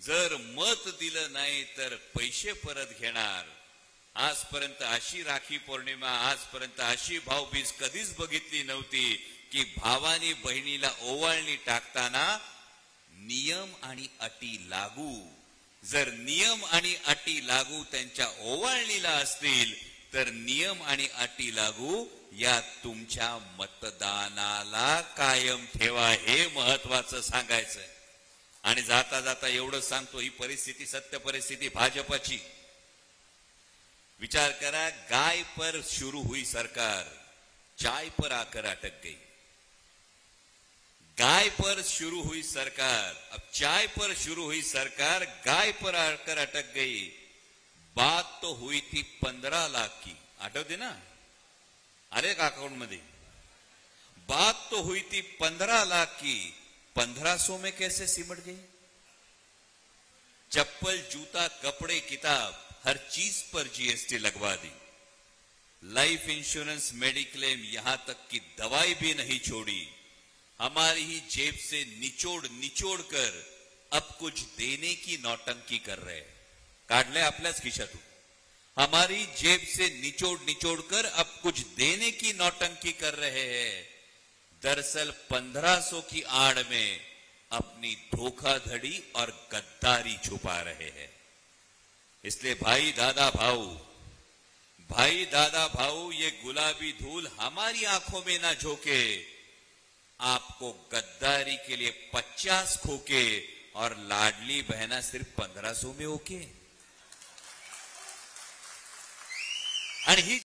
जर मत दिलं नाही तर पैसे परत घेणार। आजपर्यंत अशी राखी पौर्णिमा, आजपर्यंत अशी भाऊबीज कधीच बघितली नव्हती की भावानी बहिणीला ओवाळणी टाकताना नियम आणि अटी लागू, जर नियम आणि अटी लागू त्यांच्या ओवाळणीला असतील तर नियम आणि अटी लागू या तुमच्या मतदानाला कायम ठेवा, हे महत्वाचं सांगायचंय। आणि जाता जाता एवढं सांगतो, ही परिस्थिती सत्य परिस्थिती भाजपाची। विचार करा, गाय पर शुरू हुई सरकार, चाय पर आकर अटक गई। गाय पर शुरू हुई सरकार, अब चाय पर शुरू हुई सरकार, गाय पर आकर अटक गई। बात तो हुई थी 15 लाख की, आठवते ना, अरे का अकाउंट मध्ये। बात तो हुई थी 15 लाख की, 1500 में कैसे सिमट गई। चप्पल जूता कपड़े किताब हर चीज पर जीएसटी लगवा दी। लाइफ इंश्योरेंस मेडिक्लेम यहां तक कि दवाई भी नहीं छोड़ी। हमारी ही जेब से निचोड़ निचोड़ कर अब कुछ देने की नौटंकी कर रहे, काढले आपल्याच खिशातून। हमारी जेब से निचोड़ निचोड़ कर अब कुछ देने की नौटंकी कर रहे हैं। दरअसल 1500 की आड़ में अपनी धोखाधड़ी और गद्दारी छुपा रहे हैं। इसलिए भाई दादा भाऊ, ये गुलाबी धूल हमारी आंखों में ना झोंके। आपको गद्दारी के लिए 50 खोके और लाडली बहना सिर्फ 1500 में ओके। आणि ही